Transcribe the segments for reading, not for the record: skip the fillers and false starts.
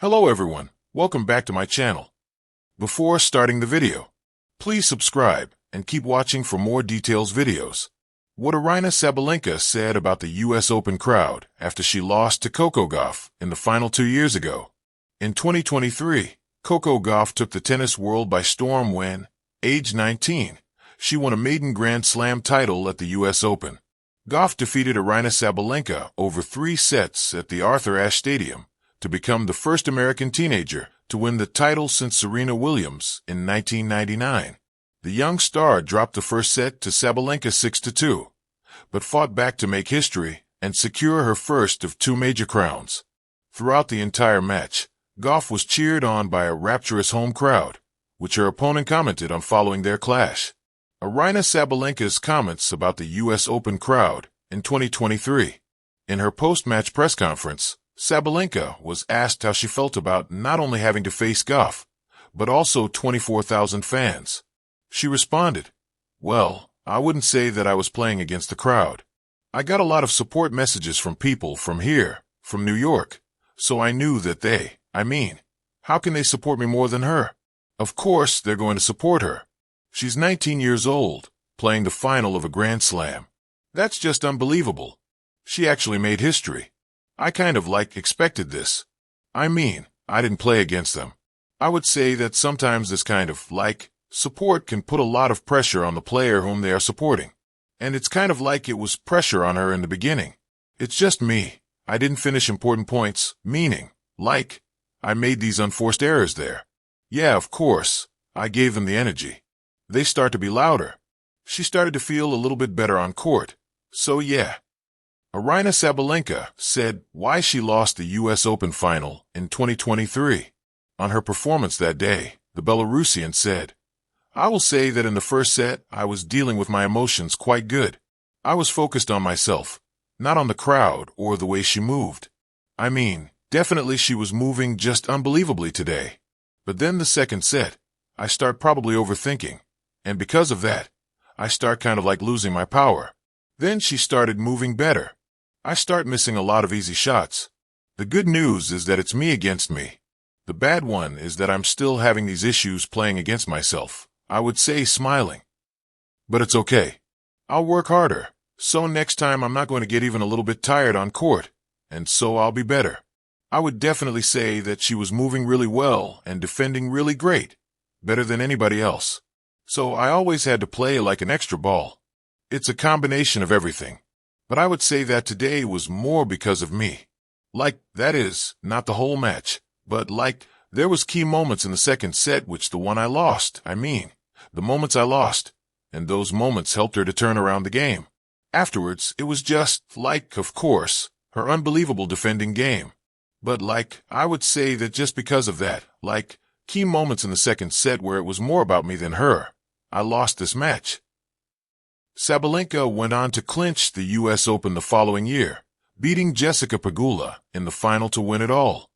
Hello everyone, welcome back to my channel. Before starting the video, please subscribe and keep watching for more details videos. What Aryna Sabalenka said about the US Open crowd after she lost to Coco Gauff in the final 2 years ago. In 2023, Coco Gauff took the tennis world by storm when, age 19, she won a maiden Grand Slam title at the US Open. Gauff defeated Aryna Sabalenka over 3 sets at the Arthur Ashe Stadium to become the first American teenager to win the title since Serena Williams in 1999. The young star dropped the first set to Sabalenka 6-2, but fought back to make history and secure her first of 2 major crowns. Throughout the entire match, Gauff was cheered on by a rapturous home crowd, which her opponent commented on following their clash. Aryna Sabalenka's comments about the US Open crowd in 2023. In her post-match press conference, Sabalenka was asked how she felt about not only having to face Gauff, but also 24,000 fans. She responded, "Well, I wouldn't say that I was playing against the crowd. I got a lot of support messages from people from here, from New York, so I knew that how can they support me more than her? Of course they're going to support her. She's 19 years old, playing the final of a Grand Slam. That's just unbelievable. She actually made history. I kind of expected this. I didn't play against them. I would say that sometimes this kind of support can put a lot of pressure on the player whom they are supporting. And it's kind of like it was pressure on her in the beginning. It's just me. I didn't finish important points, I made these unforced errors there. Yeah, of course, I gave them the energy. They start to be louder. She started to feel a little bit better on court. So yeah." Aryna Sabalenka said why she lost the US Open final in 2023. On her performance that day, the Belarusian said, "I will say that in the first set, I was dealing with my emotions quite good. I was focused on myself, not on the crowd or the way she moved. Definitely she was moving just unbelievably today. But then the second set, I start probably overthinking, and because of that, I start kind of losing my power. Then she started moving better. I start missing a lot of easy shots. The good news is that it's me against me. The bad one is that I'm still having these issues playing against myself," I would say, smiling. "But it's okay. I'll work harder, so next time I'm not going to get even a little bit tired on court, and so I'll be better." I would definitely say that she was moving really well and defending really great, better than anybody else. So I always had to play like an extra ball. It's a combination of everything. But I would say that today was more because of me. That is, not the whole match, but there was key moments in the second set which the one I lost, the moments I lost, and those moments helped her to turn around the game. Afterwards, it was just, of course, her unbelievable defending game. But I would say that just because of that, key moments in the second set where it was more about me than her, I lost this match. Sabalenka went on to clinch the US Open the following year, beating Jessica Pegula in the final to win it all.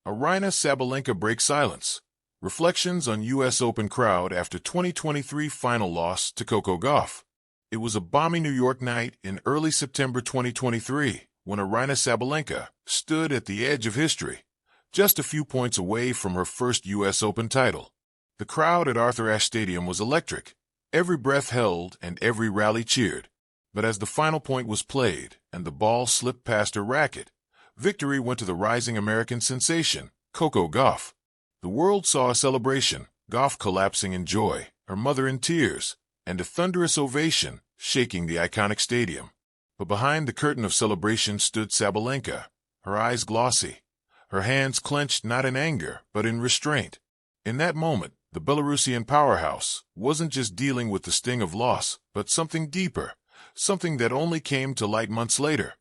Aryna Sabalenka breaks silence. Reflections on US Open crowd after 2023 final loss to Coco Gauff. It was a balmy New York night in early September 2023 when Aryna Sabalenka stood at the edge of history, just a few points away from her first US Open title. The crowd at Arthur Ashe Stadium was electric. Every breath held and every rally cheered. But as the final point was played and the ball slipped past her racket, victory went to the rising American sensation, Coco Gauff. The world saw a celebration, Gauff collapsing in joy, her mother in tears, and a thunderous ovation shaking the iconic stadium. But behind the curtain of celebration stood Sabalenka, her eyes glossy, her hands clenched not in anger but in restraint. In that moment, the Belarusian powerhouse wasn't just dealing with the sting of loss, but something deeper, something that only came to light months later.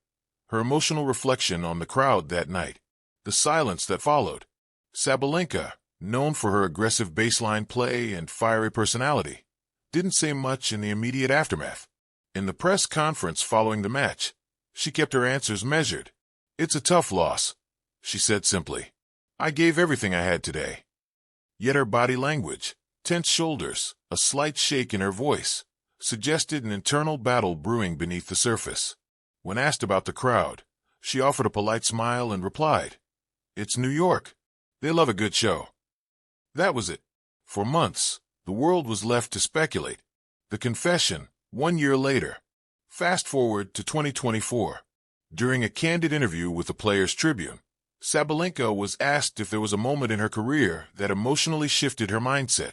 Her emotional reflection on the crowd that night, the silence that followed. Sabalenka, known for her aggressive baseline play and fiery personality, didn't say much in the immediate aftermath. In the press conference following the match, she kept her answers measured. "It's a tough loss," she said simply. "I gave everything I had today." Yet her body language, tense shoulders, a slight shake in her voice, suggested an internal battle brewing beneath the surface. When asked about the crowd, she offered a polite smile and replied, "It's New York. They love a good show. That was it. For months, the world was left to speculate. The confession, 1 year later. Fast forward to 2024. During a candid interview with the Players' Tribune, Sabalenka was asked if there was a moment in her career that emotionally shifted her mindset.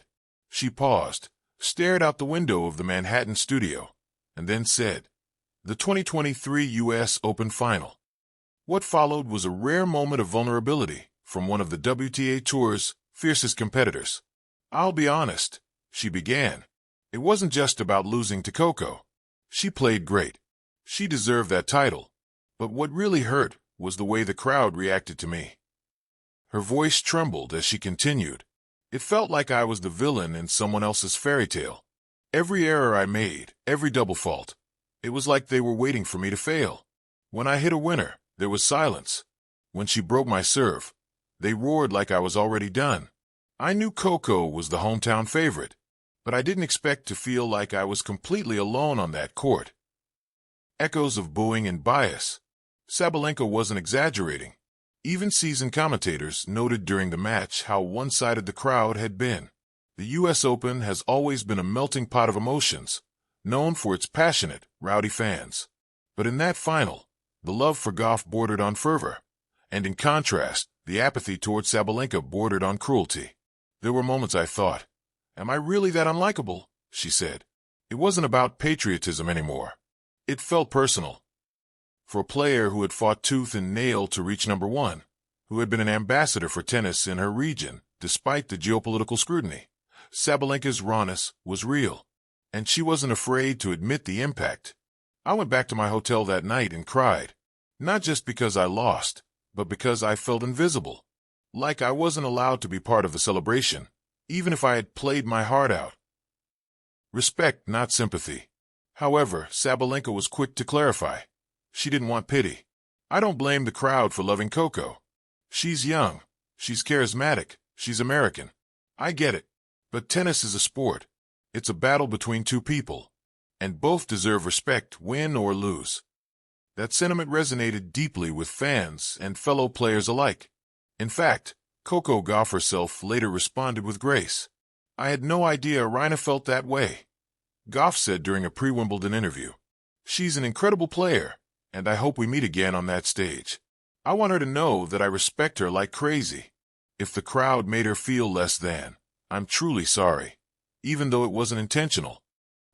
She paused, stared out the window of the Manhattan studio, and then said, "The 2023 U.S. Open Final." What followed was a rare moment of vulnerability from one of the WTA Tour's fiercest competitors. "I'll be honest," she began. "It wasn't just about losing to Coco. She played great. She deserved that title. But what really hurt was the way the crowd reacted to me." Her voice trembled as she continued. "It felt like I was the villain in someone else's fairy tale. Every error I made, every double fault, it was like they were waiting for me to fail. When I hit a winner, there was silence. When she broke my serve, they roared like I was already done. I knew Coco was the hometown favorite, but I didn't expect to feel like I was completely alone on that court." Echoes of booing and bias. Sabalenka wasn't exaggerating. Even seasoned commentators noted during the match how one-sided the crowd had been. The U.S. Open has always been a melting pot of emotions, known for its passionate, rowdy fans. But in that final, the love for Gauff bordered on fervor, and in contrast, the apathy toward Sabalenka bordered on cruelty. "There were moments I thought, 'Am I really that unlikable?' she said. It wasn't about patriotism anymore. It felt personal." For a player who had fought tooth and nail to reach number one, who had been an ambassador for tennis in her region, despite the geopolitical scrutiny, Sabalenka's rawness was real, and she wasn't afraid to admit the impact. "I went back to my hotel that night and cried, not just because I lost, but because I felt invisible, like I wasn't allowed to be part of the celebration, even if I had played my heart out." Respect, not sympathy. However, Sabalenka was quick to clarify. She didn't want pity. "I don't blame the crowd for loving Coco. She's young, she's charismatic, she's American. I get it. But tennis is a sport. It's a battle between two people, and both deserve respect, win or lose." That sentiment resonated deeply with fans and fellow players alike. In fact, Coco Gauff herself later responded with grace. "I had no idea Aryna felt that way," Gauff said during a pre-Wimbledon interview. "She's an incredible player, and I hope we meet again on that stage. I want her to know that I respect her like crazy. If the crowd made her feel less than, I'm truly sorry, even though it wasn't intentional."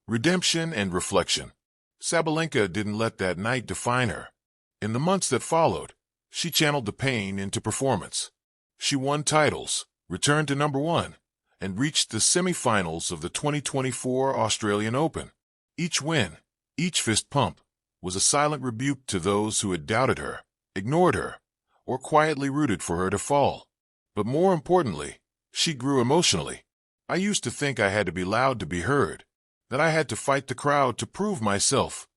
Redemption and reflection. Sabalenka didn't let that night define her. In the months that followed, she channeled the pain into performance. She won titles, returned to number one, and reached the semifinals of the 2024 Australian Open. Each win, each fist pump, was a silent rebuke to those who had doubted her, ignored her, or quietly rooted for her to fall. But more importantly, she grew emotionally. "I used to think I had to be loud to be heard, that I had to fight the crowd to prove myself,"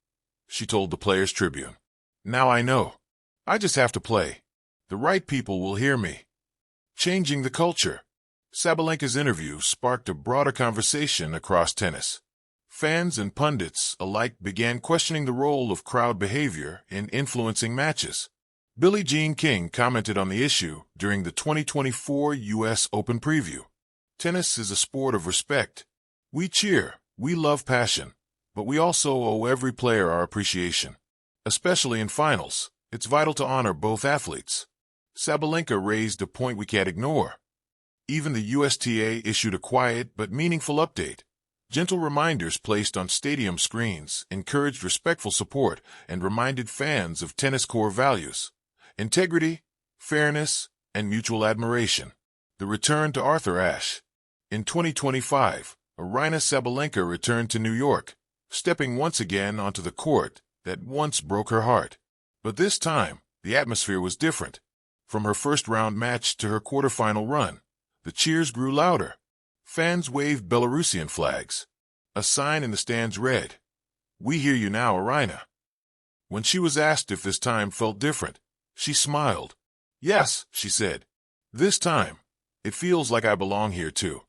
she told the Players' Tribune. "Now I know. I just have to play. The right people will hear me." Changing the culture. Sabalenka's interview sparked a broader conversation across tennis. Fans and pundits alike began questioning the role of crowd behavior in influencing matches. Billie Jean King commented on the issue during the 2024 U.S. Open preview. "Tennis is a sport of respect. We cheer, we love passion, but we also owe every player our appreciation. Especially in finals, it's vital to honor both athletes." Sabalenka raised a point we can't ignore. Even the USTA issued a quiet but meaningful update. Gentle reminders placed on stadium screens encouraged respectful support and reminded fans of tennis core values: integrity, fairness, and mutual admiration. The return to Arthur Ashe. In 2025, Aryna Sabalenka returned to New York, stepping once again onto the court that once broke her heart. But this time, the atmosphere was different. From her first-round match to her quarterfinal run, the cheers grew louder. Fans waved Belarusian flags. A sign in the stands read, "We hear you now, Aryna." When she was asked if this time felt different, she smiled. "Yes," she said. "This time, it feels like I belong here too."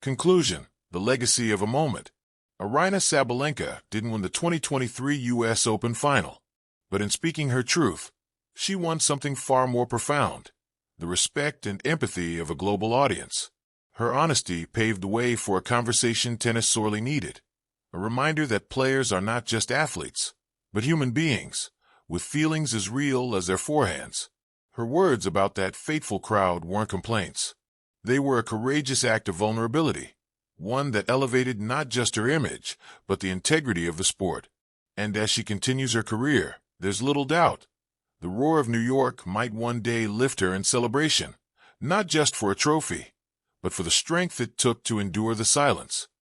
Conclusion: the legacy of a moment. Aryna Sabalenka didn't win the 2023 U.S. Open final, but in speaking her truth, she won something far more profound: the respect and empathy of a global audience. Her honesty paved the way for a conversation tennis sorely needed, a reminder that players are not just athletes, but human beings, with feelings as real as their forehands. Her words about that fateful crowd weren't complaints. They were a courageous act of vulnerability, one that elevated not just her image, but the integrity of the sport. And as she continues her career, there's little doubt the roar of New York might one day lift her in celebration, not just for a trophy, but for the strength it took to endure the silence.